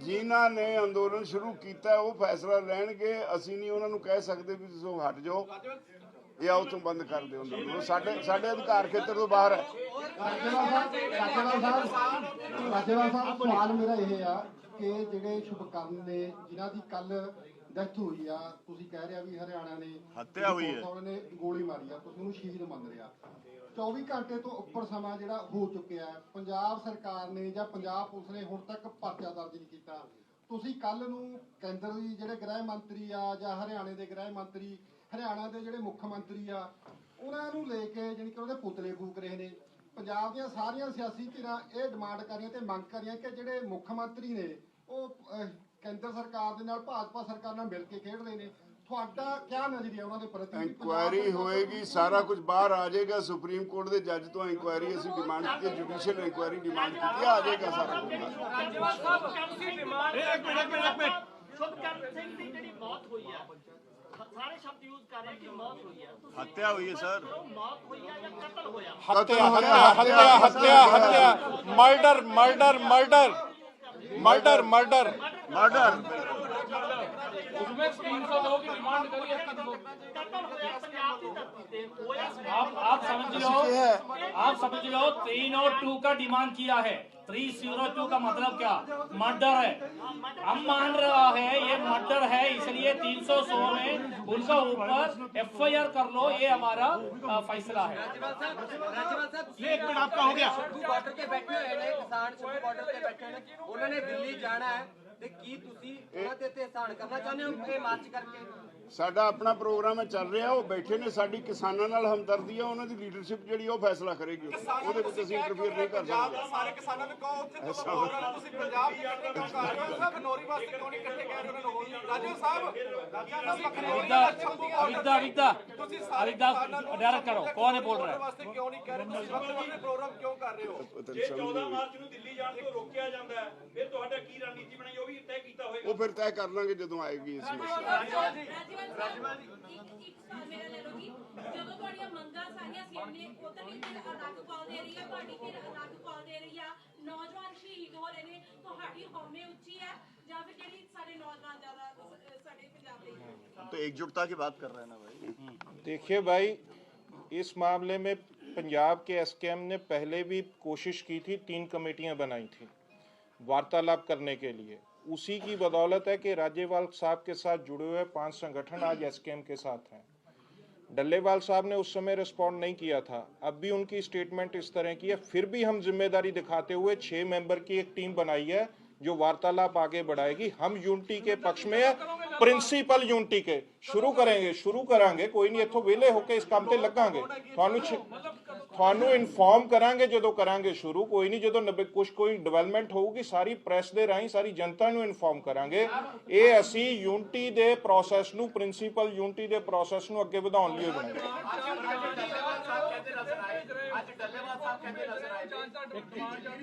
जिन्हों ने अंदोलन शुरू किया वो फैसला लैणगे। असीं नहीं उन्होंने कह सकते भी तुसीं हट जाओ या उस बंद कर दो अंदोलन, साडे अधिकार खेतर तो बाहर है। राजेवाल साहब सवाल मेरा ये आ कि ਜਿਹੜੇ ਸ਼ੁਭਕਰਨ ਨੇ ਜਿਨ੍ਹਾਂ ਦੀ ਕੱਲ ਡੈਥ ਹੋਈ ਆ, ਤੁਸੀਂ ਕਹਿ ਰਿਹਾ ਵੀ ਹਰਿਆਣਾ ਨੇ ਹੱਤਿਆ ਹੋਈ ਹੈ, ਉਹਨਾਂ ਨੇ ਗੋਲੀ ਮਾਰੀ ਆ, ਤੁਸੀਂ ਉਹਨੂੰ ਸ਼ਹੀਦ ਮੰਨ ਰਿਹਾ। 24 ਘੰਟੇ ਤੋਂ ਉੱਪਰ ਸਮਾਂ ਜਿਹੜਾ ਹੋ ਚੁੱਕਿਆ ਹੈ, ਪੰਜਾਬ ਸਰਕਾਰ ਨੇ ਜਾਂ ਪੰਜਾਬ ਪੁਲਿਸ ਨੇ ਹੁਣ ਤੱਕ ਪਰਚਾ ਦਰਜ ਨਹੀਂ ਕੀਤਾ। ਤੁਸੀਂ ਕੱਲ ਨੂੰ ਕੇਂਦਰ ਦੀ ਜਿਹੜੇ ਗ੍ਰਹਿ ਮੰਤਰੀ ਆ ਜਾਂ ਹਰਿਆਣੇ ਦੇ ਗ੍ਰਹਿ ਮੰਤਰੀ, ਹਰਿਆਣਾ ਦੇ ਜਿਹੜੇ ਮੁੱਖ ਮੰਤਰੀ ਆ, ਉਹਨਾਂ ਨੂੰ ਲੈ ਕੇ ਜਾਣੀ ਕਿ ਉਹਦੇ ਪੁਤਲੇ ਫੂਕ ਰਹੇ ਨੇ। ਪੰਜਾਬ ਦੀਆਂ ਸਾਰੀਆਂ ਸਿਆਸੀ ਧਿਰਾਂ ਇਹ ਡਿਮਾਂਡ ਕਰ ਰਹੀਆਂ ਤੇ ਮੰਗ ਕਰ ਰਹੀਆਂ ਕਿ ਜਿਹੜੇ ਮੁੱਖ ਮੰਤਰੀ ਨੇ ਉਹ ਕੇਂਦਰ ਸਰਕਾਰ ਦੇ ਨਾਲ ਭਾਜਪਾ ਸਰਕਾਰ ਨਾਲ ਮਿਲ ਕੇ ਖੇਡ ਰਹੇ ਨੇ। ਤੁਹਾਡਾ ਕੀ ਨਜ਼ਰੀਆ ਉਹਨਾਂ ਦੇ ਪ੍ਰਤੀ? इंक्वायरी होएगी, सारा कुछ बाहर आ जाएगा। सुप्रीम कोर्ट के जज तो इंक्वायरी असीं डिमांड की, जुडिशियल इंक्वायरी डिमांड की, आ जाएगा सारा कुछ। शुभकरण सिंह की ਜਿਹੜੀ ਮੌਤ ਹੋਈ ਹੈ, ਸਾਰੇ ਸ਼ਬਦ ਯੂਜ਼ ਕਰ ਰਹੇ ਕਿ ਮੌਤ ਹੋਈ ਹੈ, हत्या हुई है सर, ਮੌਤ ਹੋਈ ਹੈ ਜਾਂ ਕਤਲ ਹੋਇਆ? हत्या हत्या हत्या हत्या murder murder murder murder murder murder उसमें 302 की डिमांड करी है। ਕਤਲ ਹੋਇਆ ਪੰਜਾਬ ਦੀ आप समझ लो 302 का डिमांड किया है। 302 का मतलब क्या? मर्डर है। हम मान रहा है ये मर्डर है, इसलिए 306 में उनका ऊपर FIR कर लो, ये हमारा फैसला है। एक मिनट आपका हो गया। बॉर्डर के बैठे हुए ने किसान, बॉर्डर के बैठे ने, उन्होंने दिल्ली जाना है ਤੇ ਕੀ ਤੁਸੀਂ ਉਹਨਾਂ ਤੇ ਇਹਸਾਨ ਕਰਨਾ ਚਾਹੁੰਦੇ ਹੋ ਇਹ ਮਾਰਚ ਕਰਕੇ? ਸਾਡਾ ਆਪਣਾ ਪ੍ਰੋਗਰਾਮ ਹੈ ਚੱਲ ਰਿਹਾ, ਉਹ ਬੈਠੇ ਨੇ, ਸਾਡੀ ਕਿਸਾਨਾਂ ਨਾਲ ਹਮਦਰਦੀ ਆ, ਉਹਨਾਂ ਦੀ ਲੀਡਰਸ਼ਿਪ ਜਿਹੜੀ ਉਹ ਫੈਸਲਾ ਕਰੇਗੀ, ਉਹਦੇ ਵਿੱਚ ਅਸੀਂ ਇੰਟਰਫੇਅਰ ਨਹੀਂ ਕਰ ਸਕਦੇ। ਸਾਰੇ ਕਿਸਾਨਾਂ ਨੂੰ ਕਹੋ ਉੱਥੇ ਤੁਸੀਂ ਪੰਜਾਬ ਦੇ ਇਕੱਠੇ ਕਿਉਂ ਕਰ ਰਹੇ ਹੋ? ਸਭ ਖਨੌਰੀ ਵਾਸਤੇ ਕਿਉਂ ਨਹੀਂ ਇਕੱਠੇ ਕਹਿ ਰਹੇ ਉਹਨਾਂ ਨੂੰ? ਰਾਜੂ ਸਾਹਿਬ डायरेक्ट करो, कौन है बोल रहा है? ਵਾਸਤੇ ਕਿਉਂ ਨਹੀਂ ਕਹਿ ਰਹੇ? ਤੁਸੀਂ ਵੱਖਰੇ ਪ੍ਰੋਗਰਾਮ ਕਿਉਂ ਕਰ ਰਹੇ ਹੋ? ਜੇ 14 ਮਾਰਚ ਨੂੰ ਦਿੱਲੀ ਜਾਣ ਤੋਂ ਰੋਕਿਆ ਜਾਂਦਾ ਹੈ, ਫਿਰ ਤੁਹਾਡਾ ਕੀ ਰਣਨੀਤੀ ਬਣਾਈ ਉਹ ਵੀ ਤੈਅ ਕੀਤਾ ਹੋਏਗਾ। ਉਹ ਫਿਰ ਤੈਅ ਕਰ ਲਾਂਗੇ ਜਦੋਂ ਆਏਗੀ ਇਸ ਵਿੱਚ। ਮੇਰਾ ਲੈ ਲਓ ਜੀ, ਜਦੋਂ ਤੁਹਾਡੀਆਂ ਮੰਗਾਂ ਸਾਰੀਆਂ ਸਾਹਮਣੇ ਉਧਰ ਵੀ ਤੇ ਅਲੱਗ ਕਾਲ ਦੇ ਰਹੀ ਆ, ਤੁਹਾਡੀ ਤੇ ਅਲੱਗ ਕਾਲ ਦੇ ਰਹੀ ਆ, ਨੌਜਵਾਨ ਸ਼ਹੀਦ ਹੋ ਰਹੇ ਨੇ, ਤੁਹਾਡੀ ਹਉਮੈ ਉੱਚੀ ਹੈ ਜਾਂ ਫਿਰ ਜਿਹੜੀ ਸਾਡੇ ਨੌਜਵਾਨ ਜ਼ਿਆਦਾ ਸਾਡੇ ਪੰਜਾਬ ਦੇ तो एकजुटता की बात कर रहे हैं ना भाई। देखिए भाई, इस मामले में पंजाब के SKM ने पहले भी कोशिश की थी, 3 कमेटियां बनाई थी वार्तालाप करने के लिए। उसी की बदौलत है कि राज्यपाल साहब के साथ जुड़े हुए 5 संगठन आज SKM के साथ हैं। डल्लेवाल साहब ने उस समय रिस्पॉन्ड नहीं किया था, अब भी उनकी स्टेटमेंट इस तरह की है। फिर भी हम जिम्मेदारी दिखाते हुए 6 मेंबर की एक टीम बनाई है जो वार्तालाप आगे बढ़ाएगी। हम यूनिटी के पक्ष में है, प्रिंसिपल यूनिटी के शुरू करांगे, कोई नहीं इत्थों वेले होके इस काम ते लगांगे, ਤੁਹਾਨੂੰ ਇਨਫੋਰਮ ਕਰਾਂਗੇ ਜਦੋਂ ਕਰਾਂਗੇ ਸ਼ੁਰੂ। ਕੋਈ ਨਹੀਂ, ਜਦੋਂ ਕੁਝ ਕੋਈ ਡਿਵੈਲਪਮੈਂਟ ਹੋਊਗੀ ਸਾਰੀ ਪ੍ਰੈਸ ਦੇ ਰਾਹੀਂ ਸਾਰੀ ਜਨਤਾ ਨੂੰ ਇਨਫੋਰਮ ਕਰਾਂਗੇ। ਇਹ ਅਸੀਂ ਯੂਨਿਟੀ ਦੇ ਪ੍ਰੋਸੈਸ ਨੂੰ, ਪ੍ਰਿੰਸੀਪਲ ਯੂਨਿਟੀ ਦੇ ਪ੍ਰੋਸੈਸ ਨੂੰ ਅੱਗੇ ਵਧਾਉਣ ਲਈ ਬਣਾਇਆ। ਅੱਜ ਡੱਲੇਵਾਲ ਸਾਹਿਬ ਕਹਿੰਦੇ ਨਜ਼ਰ ਆਏ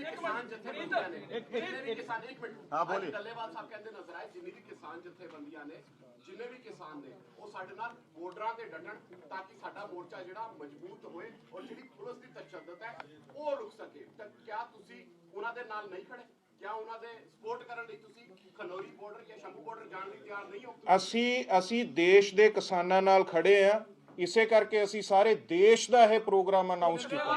ਕਿਸਾਨ ਜਥੇਬੰਦੀਆਂ ਨੇ, हाँ बोलिए। ਡੱਲੇਵਾਲ ਸਾਹਿਬ ਕਹਿੰਦੇ ਨਜ਼ਰ ਆਏ ਜਿੰਨੀ ਵੀ ਕਿਸਾਨ ਜਥੇਬੰਦੀਆਂ ਨੇ, ਜਿੰਨੇ ਵੀ ਕਿਸਾਨ ਨੇ, ਉਹ ਸਾਡੇ ਨਾਲ ਬਾਰਡਰਾਂ ਤੇ ਡਟਣ ਤਾਂ ਕਿ ਸਾਡਾ ਮੋਰਚਾ ਜਿਹੜਾ ਮਜ਼ਬੂਤ ਹੋਏ ਔਰ ਜਿਹੜੀ ਪੁਲਿਸ ਦੀ ਤਸ਼ੱਦਦ ਹੈ ਉਹ ਰੁਕ ਸਕੇ। ਤਾਂ ਕਿਆ ਤੁਸੀਂ ਉਹਨਾਂ ਦੇ ਨਾਲ ਨਹੀਂ ਖੜੇ? ਕਿਆ ਉਹਨਾਂ ਦੇ ਸਪੋਰਟ ਕਰਨ ਲਈ ਤੁਸੀਂ ਖਨੌਰੀ ਬਾਰਡਰ ਜਾਂ ਸ਼ੰਭੂ ਬਾਰਡਰ ਜਾਣ ਲਈ ਤਿਆਰ ਨਹੀਂ ਹੋ? ਅਸੀਂ ਦੇਸ਼ ਦੇ ਕਿਸਾਨਾਂ ਨਾਲ ਖੜੇ ਆ, ਇਸੇ ਕਰਕੇ ਅਸੀਂ ਸਾਰੇ ਦੇਸ਼ ਦਾ ਇਹ ਪ੍ਰੋਗਰਾਮ ਅਨਾਉਂਸ ਕੀਤਾ।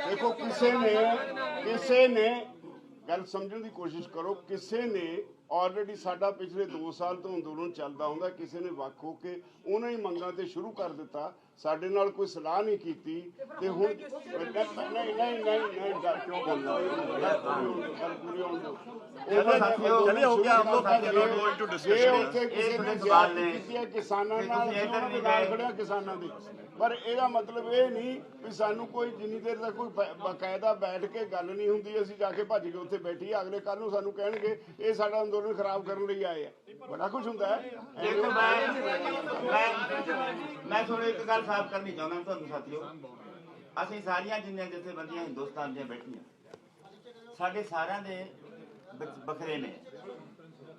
देखो किसी ने गल समझने की कोशिश करो, किसी ने ऑलरेडी साडा पिछले 2 साल तो अंदोलन चलता होंदा, किसी ने वख हो के उन्हां ही मंगां ते शुरू कर दिता, साडे नाल कोई सलाह नहीं कीती ते हुण नहीं गल क्यों बोलना? चलिए हो गया, हम लोग cannot go into discussion। किसानां नाल खड़िया किसानां दी, पर ਇਹਦਾ ਮਤਲਬ ਇਹ ਨਹੀਂ ਵੀ ਸਾਨੂੰ ਕੋਈ ਜਿੰਨੀ ਦੇਰ ਤੱਕ ਕੋਈ ਬਕਾਇਦਾ ਬੈਠ ਕੇ ਗੱਲ ਨਹੀਂ ਹੁੰਦੀ ਅਸੀਂ ਜਾ ਕੇ ਭੱਜ ਕੇ ਉੱਥੇ ਬੈਠੀ ਅਗਲੇ ਕੱਲ ਨੂੰ ਸਾਨੂੰ ਕਹਿਣਗੇ ਇਹ ਸਾਡਾ ਅੰਦੋਲਨ ਖਰਾਬ ਕਰਨ ਲਈ ਆਏ ਆ। ਬੜਾ ਕੁਝ ਹੁੰਦਾ ਹੈ। ਦੇਖੋ ਮੈਂ ਤੁਹਾਨੂੰ ਇੱਕ ਗੱਲ ਸਾਫ਼ ਕਰਨੀ ਚਾਹੁੰਦਾ ਤੁਹਾਨੂੰ ਸਾਥੀਓ, ਅਸੀਂ ਸਾਰੀਆਂ ਜਿੰਨੀਆਂ ਜਥੇਬੰਦੀਆਂ ਹਿੰਦੁਸਤਾਨ ਦੀਆਂ ਬੈਠੀਆਂ, ਸਾਡੇ ਸਾਰਿਆਂ ਦੇ ਵੱਖਰੇ ਨੇ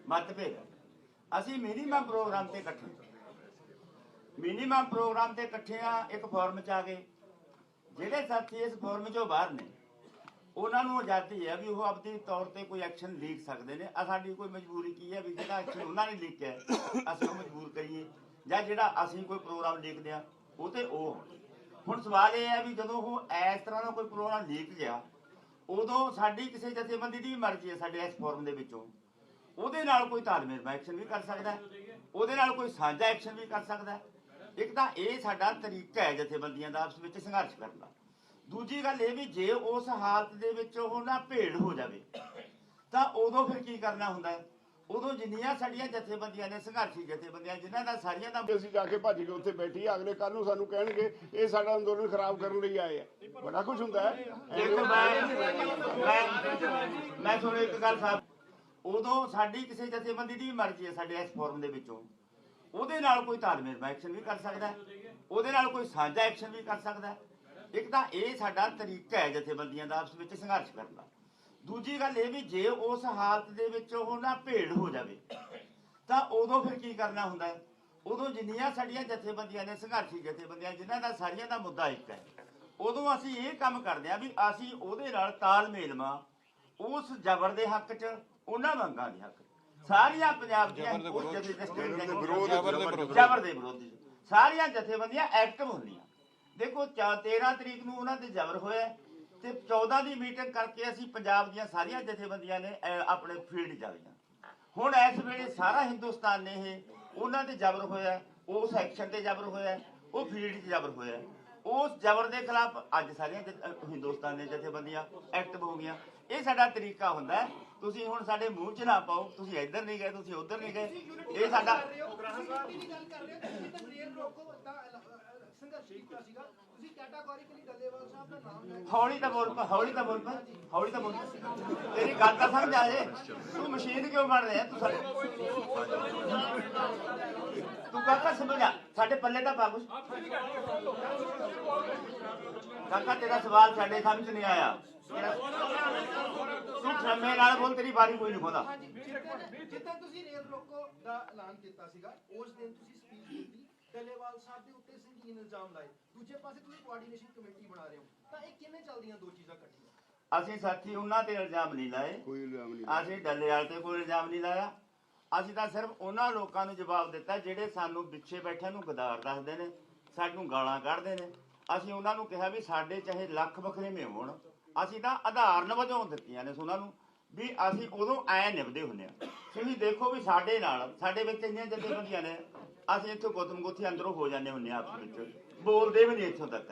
ਮਤਭੇਦ। ਅਸੀਂ ਮਿਨੀਮਮ ਪ੍ਰੋਗਰਾਮ ਤੇ ਇਕੱਠੇ ਆ, ਇੱਕ ਫੋਰਮ 'ਚ ਆ ਗਏ। ਜਿਹੜੇ ਸਾਥੀ ਇਸ ਫੋਰਮ 'ਚੋਂ ਬਾਹਰ ਨੇ ਉਹਨਾਂ ਨੂੰ ਆਜ਼ਾਦੀ ਹੈ ਵੀ ਉਹ ਆਪਣੀ ਤੌਰ ਤੇ ਕੋਈ ਐਕਸ਼ਨ ਲੀਕ ਸਕਦੇ ਨੇ। ਸਾਡੀ ਕੋਈ ਮਜਬੂਰੀ ਕੀ ਹੈ ਵੀ ਜਿਹੜਾ ਐਕਸ਼ਨ ਉਹਨਾਂ ਨੇ ਲੀਕਿਆ ਅਸੀਂ ਉਹ ਮਜਬੂਰ ਕਰੀਏ, ਜਾਂ ਜਿਹੜਾ ਅਸੀਂ ਕੋਈ ਪ੍ਰੋਗਰਾਮ ਲੀਕਦੇ ਆ ਉਹ ਤੇ ਉਹ। ਹੁਣ ਸਵਾਲ ਇਹ ਹੈ ਵੀ ਜਦੋਂ ਉਹ ਇਸ ਤਰ੍ਹਾਂ ਦਾ ਕੋਈ ਪ੍ਰੋਗਰਾਮ ਲੀਕ ਗਿਆ, ਉਦੋਂ ਸਾਡੀ ਕਿਸੇ ਜਥੇਬੰਦੀ ਦੀ ਮਰਜ਼ੀ ਹੈ ਸਾਡੇ ਇਸ ਫੋਰਮ ਦੇ ਵਿੱਚੋਂ ਉਹਦੇ ਨਾਲ ਕੋਈ ਤਾਲਮੇਲ ਐਕਸ਼ਨ ਵੀ ਕਰ ਸਕਦਾ, ਉਹਦੇ ਨਾਲ ਕੋਈ ਸਾਂਝਾ ਐਕਸ਼ਨ ਵੀ ਕਰ ਸਕਦਾ। ਇੱਕ ਤਾਂ ਇਹ ਸਾਡਾ ਤਰੀਕਾ ਹੈ ਜਥੇਬੰਦੀਆਂ ਦਾ ਆਪਸ ਵਿੱਚ ਸੰਘਰਸ਼ ਕਰਨ ਦਾ। ਦੂਜੀ ਗੱਲ ਇਹ ਵੀ ਜੇ ਉਸ ਹਾਲਤ ਦੇ ਵਿੱਚ ਉਹ ਨਾ ਭੇੜ ਹੋ ਜਾਵੇ ਤਾਂ ਉਦੋਂ ਫਿਰ ਕੀ ਕਰਨਾ ਹੁੰਦਾ ਹੈ? ਉਦੋਂ ਜਿੰਨੀਆਂ ਸਾਡੀਆਂ ਜਥੇਬੰਦੀਆਂ ਨੇ, ਸੰਘਰਸ਼ੀ ਜਥੇਬੰਦੀਆਂ ਜਿਨ੍ਹਾਂ ਦਾ ਸਾਰੀਆਂ ਦਾ ਅਸੀਂ ਜਾ ਕੇ ਭੱਜ ਕੇ ਉੱਥੇ ਬੈਠੀ ਅਗਲੇ ਕੱਲ ਨੂੰ ਸਾਨੂੰ ਕਹਿਣਗੇ ਇਹ ਸਾਡਾ ਅੰਦੋਲਨ ਖਰਾਬ ਕਰਨ ਲਈ ਆਏ ਆ। ਬੜਾ ਕੁਝ ਹੁੰਦਾ ਹੈ। ਦੇਖੋ ਮੈਂ ਤੁਹਾਨੂੰ ਇੱਕ ਗੱਲ ਸਾਫ਼, ਉਦੋਂ ਸਾਡੀ ਕਿਸੇ ਜਥੇਬੰਦੀ ਦੀ ਮਰਜ਼ੀ ਹੈ ਸਾਡੇ ਇਸ ਫੋਰਮ ਦੇ ਵਿੱਚੋਂ ਉਹਦੇ ਨਾਲ ਕੋਈ ਤਾਲਮੇਲ ਐਕਸ਼ਨ ਵੀ ਕਰ ਸਕਦਾ, ਉਹਦੇ ਨਾਲ ਕੋਈ ਸਾਂਝਾ ਐਕਸ਼ਨ ਵੀ ਕਰ ਸਕਦਾ। ਇੱਕ ਤਾਂ ਇਹ ਸਾਡਾ ਤਰੀਕਾ ਹੈ ਜਥੇਬੰਦੀਆਂ ਦਾ ਆਪਸ ਵਿੱਚ ਸੰਘਰਸ਼ ਕਰਨ ਦਾ। ਦੂਜੀ ਗੱਲ ਇਹ ਵੀ ਜੇ ਉਸ ਹਾਲਤ ਦੇ ਵਿੱਚ ਉਹ ਨਾ ਭੇੜ ਹੋ ਜਾਵੇ ਤਾਂ ਉਦੋਂ ਫਿਰ ਕੀ ਕਰਨਾ ਹੁੰਦਾ ਹੈ? ਉਦੋਂ ਜਿੰਨੀਆਂ ਸਾਡੀਆਂ ਜਥੇਬੰਦੀਆਂ ਨੇ, ਸੰਘਰਸ਼ੀ ਜਥੇਬੰਦੀਆਂ, ਜਿਨ੍ਹਾਂ ਦਾ ਸਾਰੀਆਂ ਦਾ ਮੁੱਦਾ ਇੱਕ ਹੈ, ਉਦੋਂ ਅਸੀਂ ਇਹ ਕੰਮ ਕਰਦੇ ਆ ਵੀ ਅਸੀਂ ਉਹਦੇ ਨਾਲ ਤਾਲਮੇਲ ਮਾ ਉਸ ਜ਼ਬਰ ਦੇ ਹੱਕ 'ਚ, ਉਹਨਾਂ ਮੰਗਾਂ ਦੇ ਹੱਕ 'ਚ। ਸਾਰੀਆਂ ਪੰਜਾਬ ਦੀਆਂ ਜ਼ਬਰ ਦੇ ਵਿਰੋਧ ਸਾਰੀਆਂ ਜਥੇਬੰਦੀਆਂ ਐਕਟਿਵ ਹੁੰਦੀਆਂ। ਦੇਖੋ 13 ਤਰੀਕ ਨੂੰ ਉਹਨਾਂ ਤੇ ਜ਼ਬਰ ਹੋਇਆ ਤੇ 14 ਦੀ ਮੀਟਿੰਗ ਕਰਕੇ ਅਸੀਂ ਪੰਜਾਬ ਦੀਆਂ ਸਾਰੀਆਂ ਜਥੇਬੰਦੀਆਂ ਨੇ ਆਪਣੇ ਫੀਲਡ ਚੱਲੀਆਂ। ਹੁਣ ਇਸ ਵੇਲੇ ਸਾਰਾ ਹਿੰਦੁਸਤਾਨ ਨੇ ਇਹ ਉਹਨਾਂ ਤੇ ਜ਼ਬਰ ਹੋਇਆ, ਉਸ ਐਕਸ਼ਨ ਤੇ ਜ਼ਬਰ ਹੋਇਆ, ਉਹ ਫੀਲਡ 'ਚ ਜ਼ਬਰ ਹੋਇਆ। ਉਸ ਜ਼ਬਰ ਦੇ ਖਿਲਾਫ ਅੱਜ ਸਾਰੀਆਂ ਹਿੰਦੁਸਤਾਨ ਦੀਆਂ ਜਥੇਬੰਦੀਆਂ ਐਕਟਿਵ ਹੋ ਗਈਆਂ। ਇਹ ਸਾਡਾ ਤਰੀਕਾ ਹੁੰਦਾ ਹੈ। ਤੁਸੀਂ ਹੁਣ ਸਾਡੇ ਮੂੰਹ 'ਚ ਨਾ ਪਾਓ, ਤੁਸੀਂ ਇੱਧਰ ਨਹੀਂ ਗਏ, ਤੁਸੀਂ ਉੱਧਰ ਨਹੀਂ ਗਏ। ਇਹ ਸਾਡਾ ਹੌਲੀ ਤਾਂ ਬੋਲ ਪਾ, ਹੌਲੀ ਤਾਂ ਬੋਲ ਪਾ, ਹੌਲੀ ਤਾਂ ਬੋਲ। ਤੇਰੀ ਗੱਲ ਤਾਂ ਸਮਝ ਆ ਜੇ। ਤੂੰ ਮਸ਼ੀਨ ਕਿਉਂ ਬਣ ਰਿਹਾ? ਤੂੰ ਸਾਡੇ ਤੂੰ ਕਾਕਾ ਸਮਝਾ, ਸਾਡੇ ਪੱਲੇ ਤਾਂ ਪਾ ਕੁਛ। ਕਾਕਾ ਤੇਰਾ ਸਵਾਲ ਸਾਡੇ ਸਮਝ ਨਹੀਂ ਆਇਆ। ਤੂੰ ਸਮੇਂ ਨਾਲ ਬੋਲ, ਤੇਰੀ ਬਾਰੀ ਕੋਈ ਨਹੀਂ ਖੋਦਾ। ਜਿੱਦਾਂ ਤੁਸੀਂ ਰੇਲ ਰੋਕੋ ਦਾ ਐਲਾਨ ਕੀਤਾ ਸੀਗਾ, ਉਸ ਦਿਨ ਤੁਸੀਂ ਸਪੀਚ ਦਿੱਤੀ, ਡੱਲੇਵਾਲ ਸਾਹਿਬ ਦੇ ਉੱਤੇ ਸੰਗੀਨ ਇਲਜ਼ਾਮ ਲਾਏ। ਦੂਜੇ ਪਾਸੇ ਤੁਸੀਂ ਕੋਆਰਡੀਨੇਸ਼ਨ ਕਮੇਟੀ ਬਣਾ ਰਹੇ ਹੋ, ਤਾਂ ਇਹ ਕਿਵੇਂ ਚੱਲਦੀਆਂ ਦੋ ਚੀਜ਼ਾਂ ਇਕੱਠੀਆਂ? ਅਸੀਂ ਸਾਥੀ ਉਹਨਾਂ ਤੇ ਇਲਜ਼ਾਮ ਨਹੀਂ ਲਾਏ, ਕੋਈ ਇਲਜ਼ਾਮ ਨਹੀਂ। ਅਸੀਂ ਡੱਲੇਵਾਲ ਤੇ ਕੋਈ ਇਲਜ਼ਾਮ ਨਹੀਂ ਲਾਇਆ। ਅਸੀਂ ਤਾਂ ਸਿਰਫ ਉਹਨਾਂ ਲੋਕਾਂ ਨੂੰ ਜਵਾਬ ਦਿੱਤਾ ਜਿਹੜੇ ਸਾਨੂੰ ਪਿੱਛੇ ਬੈਠਿਆਂ ਨੂੰ ਗਦਾਰ ਦੱਸਦੇ ਨੇ, ਸਾਨੂੰ ਗਾਲਾਂ ਕੱਢਦੇ ਨੇ। ਅਸੀਂ ਉਹਨਾਂ ਨੂੰ ਕਿਹਾ ਵੀ ਸਾਡੇ ਚਾਹੇ ਲੱਖ ਵਖਰੇਵੇਂ ਹੋਣ, ਅਸੀਂ ਤਾਂ ਆਧਾਰਨ ਵਜੋਂ ਦਿੱਤੀਆਂ ਨੇ ਉਹਨਾਂ ਨੂੰ ਵੀ ਅਸੀਂ ਉਦੋਂ ਐ ਨਿਭਦੇ ਹੁੰਦੇ ਆ। ਤੁਸੀਂ ਦੇਖੋ ਵੀ ਸਾਡੇ ਨਾਲ, ਸਾਡੇ ਵਿੱਚ ਇੰਨੀਆਂ ਜਥੇਬੰਦੀਆਂ ਨੇ, ਅਸੀਂ ਇੱਥੋਂ ਗੁੱਥਮ ਗੁੱਥੀ ਅੰਦਰੋਂ ਹੋ ਜਾਂਦੇ ਹੁੰਦੇ ਆ, ਆਪਸ ਵਿੱਚ ਬੋਲਦੇ ਵੀ ਨਹੀਂ ਇੱਥੋਂ ਤੱਕ।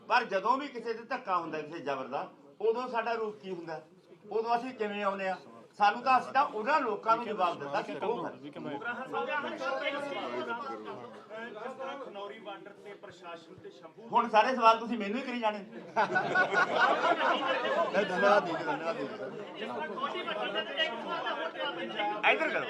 ਪਰ ਜਦੋਂ ਵੀ ਕਿਸੇ ਤੇ ਧੱਕਾ ਹੁੰਦਾ, ਕਿਸੇ ਜ਼ਬਰ ਦਾ, ਉਦੋਂ ਸਾਡਾ ਰੂਪ ਕੀ ਹੁੰਦਾ, ਉਦੋਂ ਅਸੀਂ ਕਿਵੇਂ ਆਉਂਦੇ ਆ? ਸਾਨੂੰ ਤਾਂ ਅਸੀਂ ਤਾਂ ਉਹਨਾਂ ਲੋਕਾਂ ਨੂੰ ਜਵਾਬ ਦਿੱਤਾ ਕਿ ਉਹ ਖਨੌਰੀ ਬਾਰਡਰ ਤੇ ਪ੍ਰਸ਼ਾਸਨ ਤੇ ਸ਼ੰਭੂ। ਹੁਣ ਸਾਰੇ ਸਵਾਲ ਤੁਸੀਂ ਮੈਨੂੰ ਹੀ ਕਰੀ ਜਾਣੇ। ਧੰਨਵਾਦ ਜੀ, ਧੰਨਵਾਦ ਜੀ। ਇੱਧਰ ਕਰੋ।